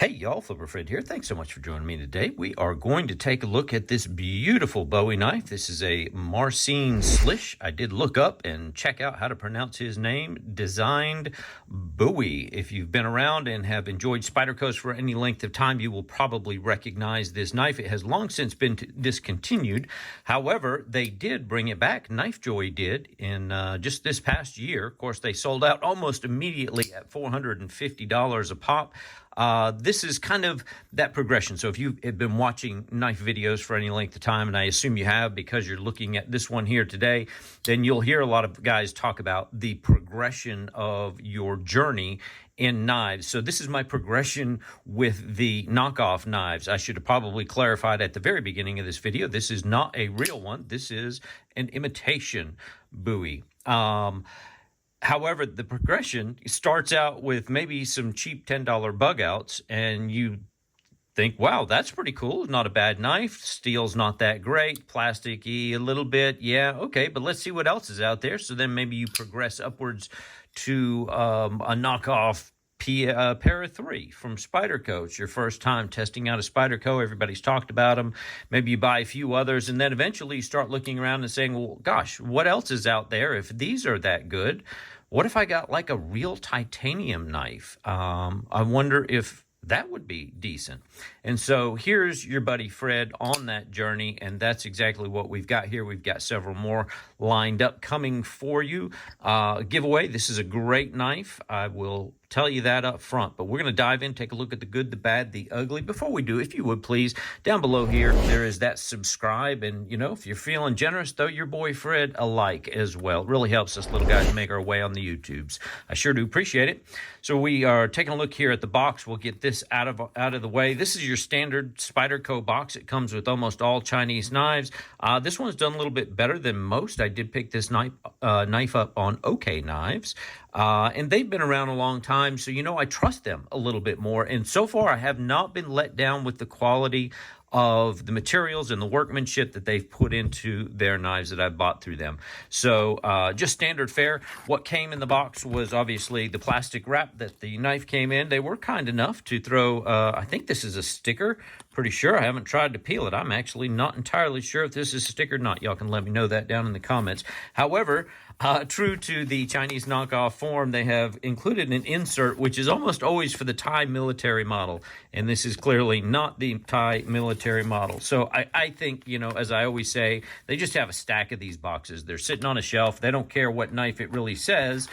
Hey y'all, Flipper Fred here. Thanks so much for joining me today. We are going to take a look at this beautiful Bowie knife. This is a 𝗗𝗜𝗦𝗖𝗟𝗔𝗜𝗠𝗘𝗥. I did look up and check out how to pronounce his name, SPY Bowie. If you've been around and have enjoyed Spydercos for any length of time, you will probably recognize this knife. It has long since been discontinued. However, they did bring it back. Knife Joy did in just this past year. Of course, they sold out almost immediately at $450 a pop. This is kind of that progression. So if you have been watching knife videos for any length of time, and I assume you have because you're looking at this one here today, then you'll hear a lot of guys talk about the progression of your journey in knives. So this is my progression with the knockoff knives. I should have probably clarified at the very beginning of this video, this is not a real one. This is an imitation Bowie. However, the progression starts out with maybe some cheap $10 bug outs, and you think, wow, that's pretty cool. It's not a bad knife. Steel's not that great. Plastic-y a little bit. Yeah, okay, but let's see what else is out there. So then maybe you progress upwards to a knockoff Para 3 from Spyderco. Your first time testing out a Spyderco. Everybody's talked about them. Maybe you buy a few others, and then eventually you start looking around and saying, well, gosh, what else is out there? If these are that good, what if I got like a real titanium knife? I wonder if that would be decent. And so here's your buddy Fred on that journey, and that's exactly what we've got here. We've got several more lined up coming for you. Giveaway, this is a great knife. I will tell you that up front, but we're going to dive in, take a look at the good, the bad, the ugly. Before we do, if you would please, down below here, there is that subscribe, and you know, if you're feeling generous, throw your boy Fred a like as well. It really helps us little guys make our way on the YouTubes. I sure do appreciate it. So we are taking a look here at the box. We'll get this out of the way. This is your standard Spyderco box. It comes with almost all Chinese knives. This one's done a little bit better than most. I did pick this knife up on OK Knives. And they've been around a long time, so, you know, I trust them a little bit more. And so far, I have not been let down with the quality of the materials and the workmanship that they've put into their knives that I've bought through them. So just standard fare. What came in the box was obviously the plastic wrap that the knife came in. They were kind enough to throw, I think this is a sticker. Pretty sure. I haven't tried to peel it. I'm actually not entirely sure if this is a sticker or not. Y'all can let me know that down in the comments. However, true to the Chinese knockoff form, they have included an insert, which is almost always for the Thai military model. And this is clearly not the Thai military model. So I think, you know, as I always say, they just have a stack of these boxes. They're sitting on a shelf. They don't care what knife it really says.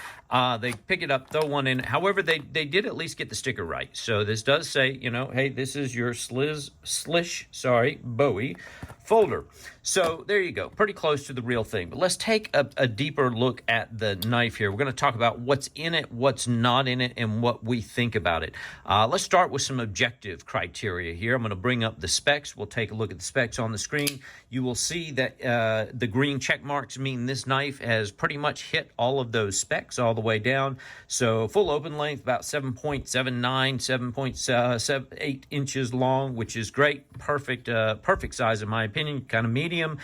They pick it up, throw one in. However, they did at least get the sticker right. So this does say, you know, hey, this is your Bowie folder. So there you go. Pretty close to the real thing. But let's take a deeper look at the knife here. We're going to talk about what's in it, what's not in it, and what we think about it. Let's start with some objective criteria here. I'm going to bring up the specs. We'll take a look at the specs on the screen. You will see that the green check marks mean this knife has pretty much hit all of those specs all the way down. So full open length, about 7.79, 7.78 inches long, which is great. Perfect size in my opinion. Kind of medium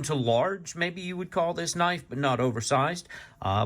to large, maybe you would call this knife, but not oversized.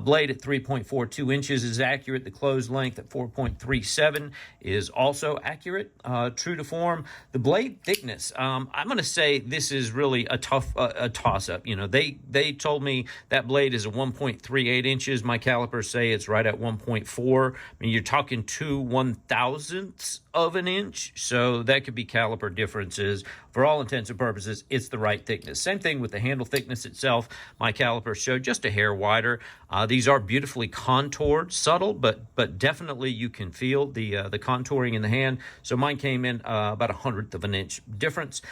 Blade at 3.42 inches is accurate. The closed length at 4.37 is also accurate, true to form. The blade thickness, I'm going to say this is really a toss-up. You know, they told me that blade is a 1.38 inches. My calipers say it's right at 1.4. I mean, you're talking 2/1000ths of an inch, so that could be caliper differences. For all intents and purposes, it's the right thickness. Same thing with the handle thickness itself. My calipers show just a hair wider. These are beautifully contoured, subtle, but definitely you can feel the contouring in the hand. So mine came in about 1/100th of an inch difference.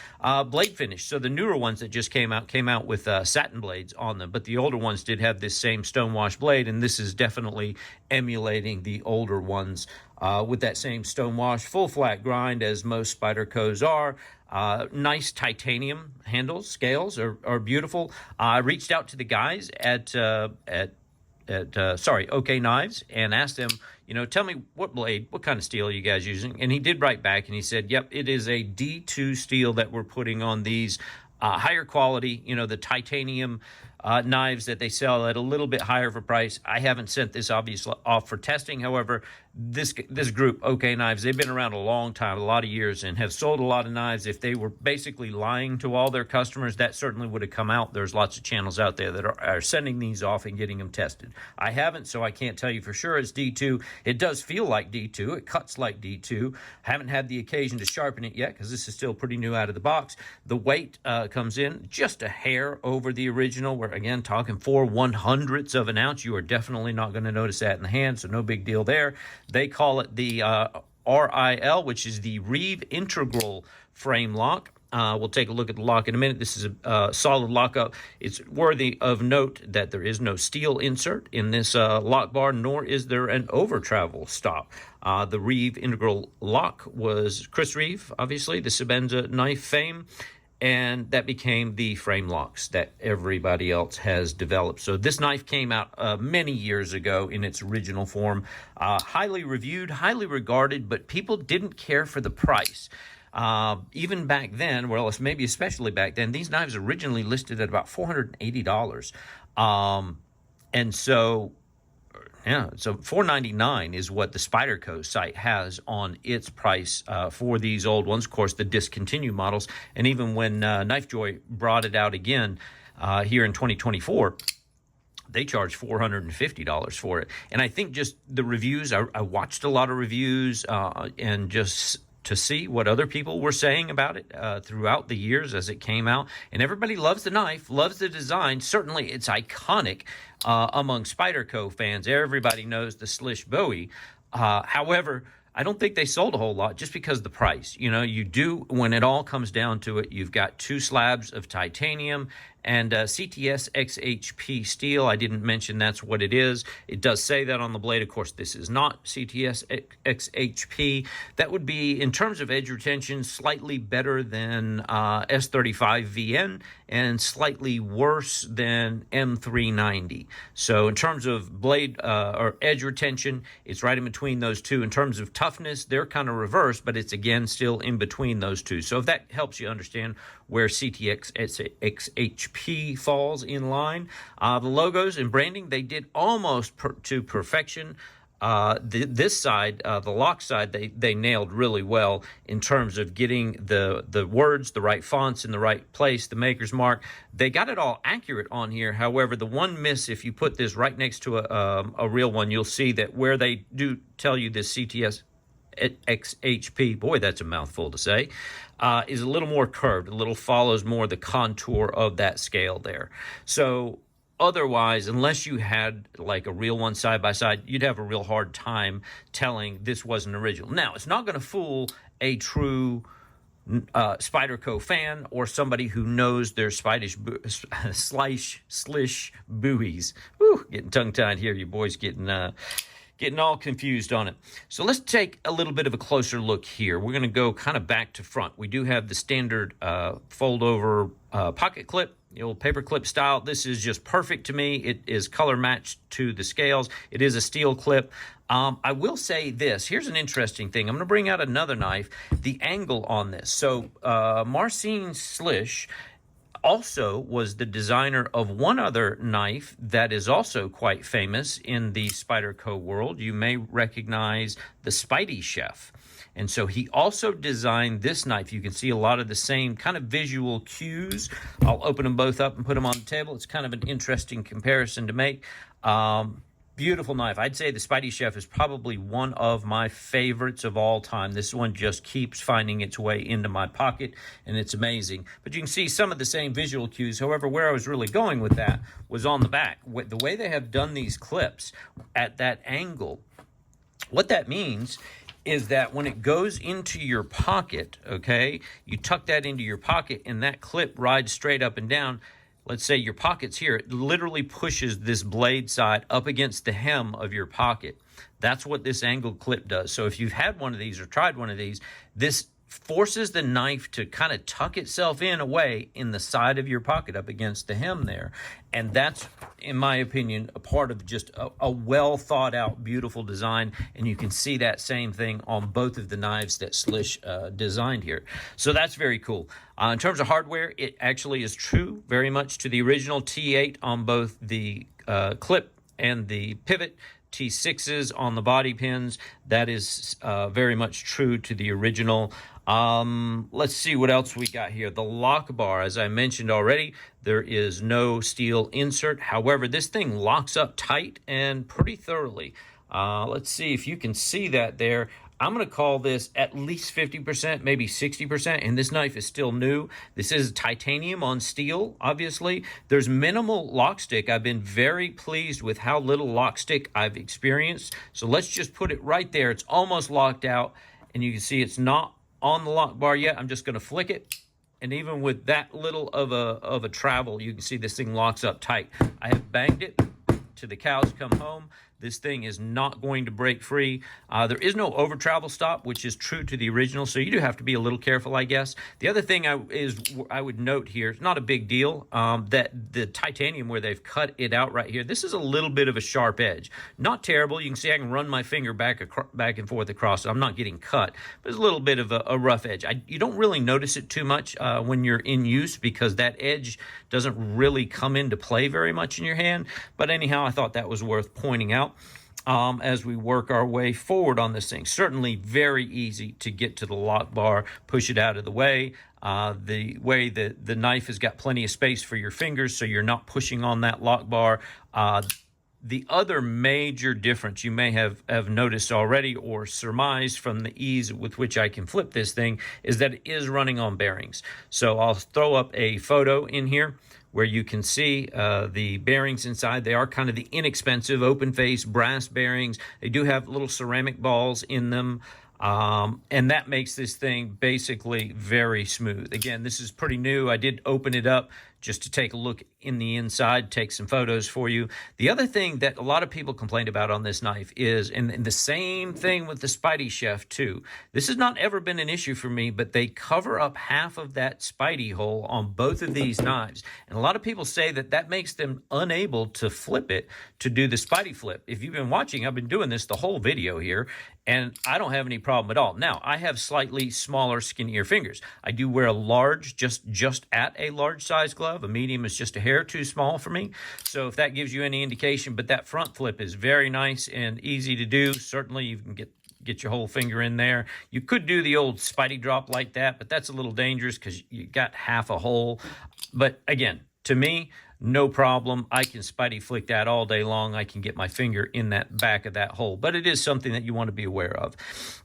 Blade finish. So the newer ones that just came out with satin blades on them, but the older ones did have this same stonewash blade, and this is definitely emulating the older ones with that same stonewash. Full flat grind, as most Spydercos are. Nice titanium handles, scales are beautiful. I reached out to the guys at OK Knives and asked them, you know, tell me what kind of steel are you guys using? And he did write back and he said, yep, it is a D2 steel that we're putting on these. Higher quality, you know, the titanium knives that they sell at a little bit higher of a price. I haven't sent this obviously off for testing. However, this group, OK Knives, they've been around a long time, a lot of years, and have sold a lot of knives. If they were basically lying to all their customers, that certainly would have come out. There's lots of channels out there that are sending these off and getting them tested. I haven't, so I can't tell you for sure it's D2. It does feel like D2. It cuts like D2. Haven't had the occasion to sharpen it yet because this is still pretty new out of the box. The weight comes in just a hair over the original. We're, again, talking 4/100ths of an ounce. You are definitely not going to notice that in the hand, so no big deal there. They call it the RIL, which is the Reeve Integral Frame Lock. We'll take a look at the lock in a minute. This is a solid lockup. It's worthy of note that there is no steel insert in this lock bar, nor is there an over-travel stop. The Reeve Integral Lock was Chris Reeve, obviously, the Sebenza knife fame, and that became the frame locks that everybody else has developed. So this knife came out many years ago in its original form, highly reviewed, highly regarded, but people didn't care for the price. Even back then, well, maybe especially back then, these knives originally listed at about $480. And so, yeah, so $499 is what the Spyderco site has on its price for these old ones. Of course, the discontinued models. And even when KnifeJoy brought it out again here in 2024, they charge $450 for it. And I think just the reviews, I watched a lot of reviews and just to see what other people were saying about it throughout the years as it came out. And everybody loves the knife, loves the design. Certainly, it's iconic among Spyderco fans. Everybody knows the SPY Bowie. However, I don't think they sold a whole lot just because of the price. You know, you do, when it all comes down to it, you've got 2 slabs of titanium and CTS XHP steel. I didn't mention that's what it is. It does say that on the blade. Of course, this is not CTS XHP. That would be, in terms of edge retention, slightly better than S35VN and slightly worse than M390. So in terms of blade or edge retention, it's right in between those two. In terms of toughness, they're kind of reversed, but it's, again, still in between those two. So if that helps you understand where CTX XHP falls in line. The logos and branding, they did almost to perfection. This side, the lock side, they nailed really well in terms of getting the words, the right fonts in the right place, the maker's mark. They got it all accurate on here. However, the one miss, if you put this right next to a real one, you'll see that where they do tell you this CTS XHP, boy, that's a mouthful to say, is a little more curved, a little follows more the contour of that scale there. So otherwise, unless you had like a real one side by side, you'd have a real hard time telling this wasn't original. Now, it's not going to fool a true Spyderco fan or somebody who knows their slish buoys. Whew, getting tongue-tied here, you boys getting all confused on it. So let's take a little bit of a closer look here. We're going to go kind of back to front. We do have the standard fold-over pocket clip, the old paper clip style. This is just perfect to me. It is color matched to the scales. It is a steel clip. I will say this. Here's an interesting thing. I'm going to bring out another knife. The angle on this. So 𝗗𝗜𝗦𝗖𝗟𝗔𝗜𝗠𝗘𝗥 also was the designer of one other knife that is also quite famous in the Spyderco world. You may recognize the Spidey Chef. And so he also designed this knife. You can see a lot of the same kind of visual cues. I'll open them both up and put them on the table. It's kind of an interesting comparison to make. Beautiful knife. I'd say the Spidey Chef is probably one of my favorites of all time. This one just keeps finding its way into my pocket, and it's amazing. But you can see some of the same visual cues. However, where I was really going with that was on the back. The way they have done these clips at that angle, what that means is that when it goes into your pocket, okay, you tuck that into your pocket, and that clip rides straight up and down. Let's say your pocket's here, it literally pushes this blade side up against the hem of your pocket. That's what this angled clip does. So if you've had one of these or tried one of these, this forces the knife to kind of tuck itself in away in the side of your pocket up against the hem there. And that's, in my opinion, a part of just a well thought out, beautiful design. And you can see that same thing on both of the knives that Slish designed here. So that's very cool. In terms of hardware, it actually is true very much to the original T8 on both the clip and the pivot. T6s on the body pins. That is very much true to the original. Let's see what else we got here. The lock bar, as I mentioned already, there is no steel insert. However, this thing locks up tight and pretty thoroughly. Let's see if you can see that there. I'm going to call this at least 50%, maybe 60%, and this knife is still new. This is titanium on steel, obviously. There's minimal lock stick. I've been very pleased with how little lock stick I've experienced. So let's just put it right there. It's almost locked out, and you can see it's not on the lock bar yet. I'm just going to flick it, and even with that little of a travel, you can see this thing locks up tight. I have banged it to the cows come home. This thing is not going to break free. There is no over travel stop, which is true to the original, so you do have to be a little careful, I guess. The other thing I would note here, it's not a big deal, that the titanium where they've cut it out right here, this is a little bit of a sharp edge. Not terrible. You can see I can run my finger back and forth across it. I'm not getting cut, but it's a little bit of a rough edge. You don't really notice it too much when you're in use because that edge doesn't really come into play very much in your hand. But anyhow, I thought that was worth pointing out. As we work our way forward on this thing. Certainly very easy to get to the lock bar, push it out of the way. The way that the knife has got plenty of space for your fingers, so you're not pushing on that lock bar. The other major difference you may have noticed already or surmised from the ease with which I can flip this thing is that it is running on bearings. So I'll throw up a photo in here where you can see the bearings inside. They are kind of the inexpensive open face brass bearings. They do have little ceramic balls in them. And that makes this thing basically very smooth. Again, this is pretty new. I did open it up just to take a look in the inside, take some photos for you. The other thing that a lot of people complained about on this knife is, and the same thing with the Spidey Chef too, this has not ever been an issue for me, but they cover up half of that Spidey hole on both of these knives. And a lot of people say that that makes them unable to flip it to do the Spidey flip. If you've been watching, I've been doing this the whole video here, and I don't have any problem at all. Now, I have slightly smaller, skinnier fingers. I do wear a large, just at a large size glove. A medium is just a hair too small for me. So if that gives you any indication, but that front flip is very nice and easy to do. Certainly you can get your whole finger in there. You could do the old Spidey drop like that, but that's a little dangerous because you got half a hole. But again, to me, no problem. I can Spidey flick that all day long. I can get my finger in that back of that hole, but it is something that you want to be aware of.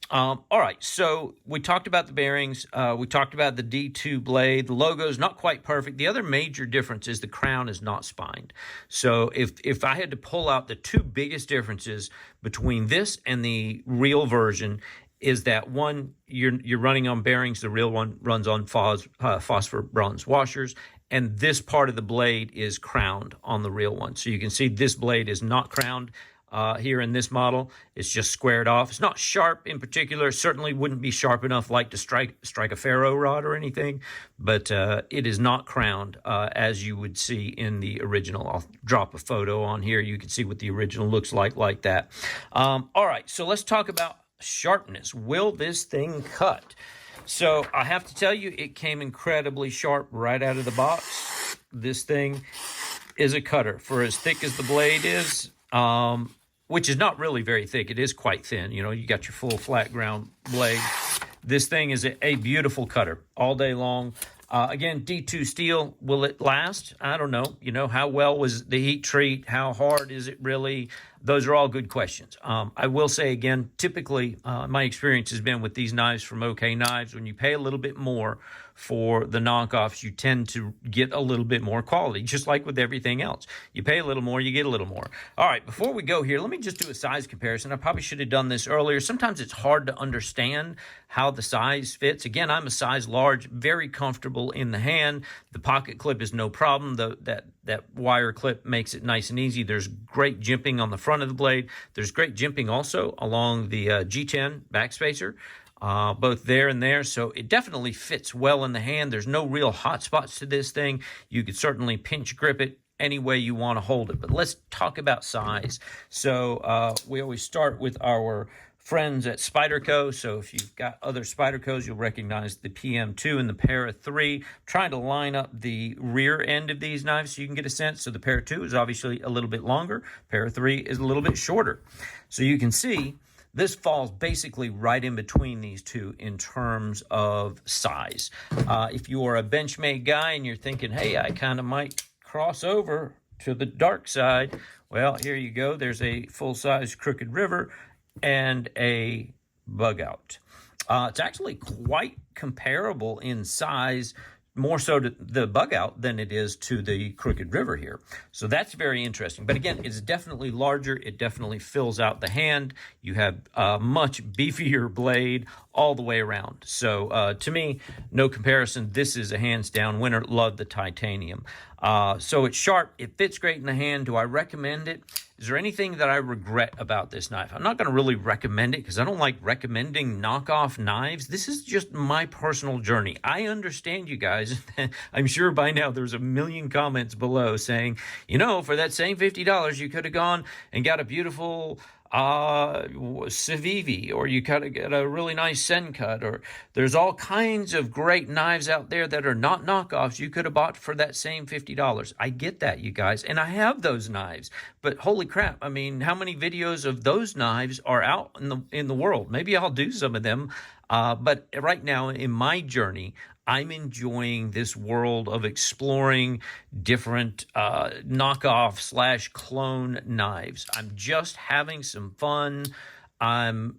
All right, so we talked about the bearings. We talked about the D2 blade. The logo is not quite perfect. The other major difference is the crown is not spined. So if I had to pull out the two biggest differences between this and the real version, is that one, you're running on bearings. The real one runs on phosphor bronze washers. And this part of the blade is crowned on the real one. So you can see this blade is not crowned here in this model. It's just squared off. It's not sharp in particular. Certainly wouldn't be sharp enough like to strike a ferro rod or anything. But it is not crowned as you would see in the original. I'll drop a photo on here. You can see what the original looks like that. All right, so let's talk about sharpness. Will this thing cut? So I have to tell you, it came incredibly sharp right out of the box. This thing is a cutter for as thick as the blade is, which is not really very thick. It is quite thin. You know, you got your full flat ground blade. This thing is a beautiful cutter all day long. Again, D2 steel, will it last? I don't know. You know, how well was the heat treat? How hard is it really? Those are all good questions. I will say again, typically, my experience has been with these knives from OK Knives, when you pay a little bit more for the knockoffs, you tend to get a little bit more quality, just like with everything else. You pay a little more, you get a little more. All right, before we go here, let me just do a size comparison. I probably should have done this earlier. Sometimes it's hard to understand how the size fits. Again, I'm a size large, very comfortable in the hand. The pocket clip is no problem. That wire clip makes it nice and easy. There's great jimping on the front of the blade. There's great jimping also along the G10 backspacer. Both there and there, so it definitely fits well in the hand. There's no real hot spots to this thing. You could certainly pinch grip it any way you want to hold it. But let's talk about size. So we always start with our friends at Spyderco, so if you've got other Spydercos, you'll recognize the PM2 and the Para 3. I'm trying to line up the rear end of these knives so you can get a sense. So the Para 2 is obviously a little bit longer. Para 3 is a little bit shorter. So you can see this falls basically right in between these two in terms of size. If you are a Benchmade guy and you're thinking, hey, I kind of might cross over to the dark side, well, here you go. There's a full-size Crooked River and a bug out. It's actually quite comparable in size, more so to the bug out than it is to the Crooked River here. So that's very interesting. But again, it's definitely larger. It definitely fills out the hand. You have a much beefier blade all the way around. So to me, no comparison. This is a hands down winner. Love the titanium. So it's sharp. It fits great in the hand. Do I recommend it? Is there anything that I regret about this knife? I'm not going to really recommend it because I don't like recommending knockoff knives. This is just my personal journey. I understand you guys. I'm sure by now there's a million comments below saying, you know, for that same $50, you could have gone and got a beautiful Civivi, or you could have got a really nice Sencut, or there's all kinds of great knives out there that are not knockoffs you could have bought for that same $50. I get that, you guys, and I have those knives, but holy crap, I mean, how many videos of those knives are out in the world? Maybe I'll do some of them, but right now in my journey, I'm enjoying this world of exploring different knockoff / clone knives. I'm just having some fun.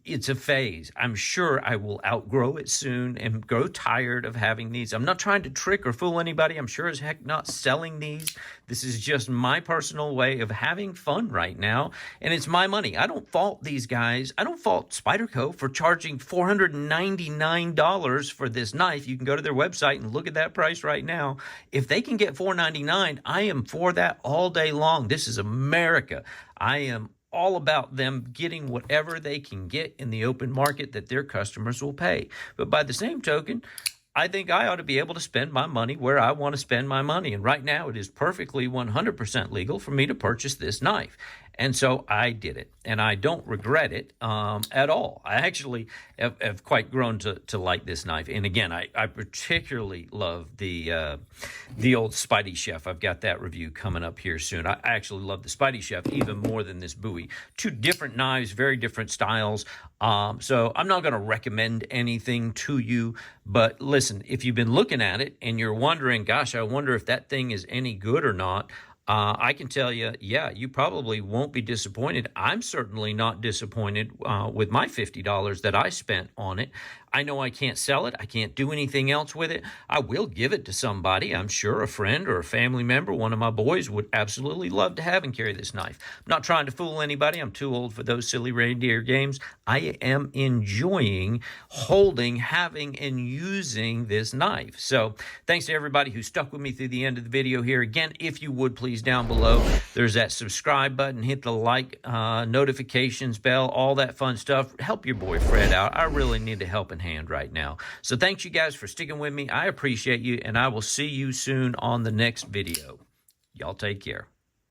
It's a phase. I'm sure I will outgrow it soon and grow tired of having these. I'm not trying to trick or fool anybody. I'm sure as heck not selling these. This is just my personal way of having fun right now, and it's my money. I don't fault these guys. I don't fault Spyderco for charging $499 for this knife. You can go to their website and look at that price right now. If they can get $499, I am for that all day long. This is America. I am all about them getting whatever they can get in the open market that their customers will pay. But by the same token, I think I ought to be able to spend my money where I want to spend my money. And right now it is perfectly 100% legal for me to purchase this knife. And so I did it, and I don't regret it at all. I actually have quite grown to like this knife. And again, I particularly love the old Spidey Chef. I've got that review coming up here soon. I actually love the Spidey Chef even more than this Bowie. Two different knives, very different styles. So I'm not going to recommend anything to you, but listen, if you've been looking at it and you're wondering, gosh, I wonder if that thing is any good or not, I can tell you, yeah, you probably won't be disappointed. I'm certainly not disappointed with my $50 that I spent on it. I know I can't sell it. I can't do anything else with it. I will give it to somebody. I'm sure a friend or a family member, one of my boys, would absolutely love to have and carry this knife. I'm not trying to fool anybody. I'm too old for those silly reindeer games. I am enjoying holding, having, and using this knife. So thanks to everybody who stuck with me through the end of the video here. Again, if you would please, down below, there's that subscribe button. Hit the like, notifications bell, all that fun stuff. Help your boy Fred out. I really need a helping hand right now. So thanks you guys for sticking with me. I appreciate you, and I will see you soon on the next video. Y'all take care.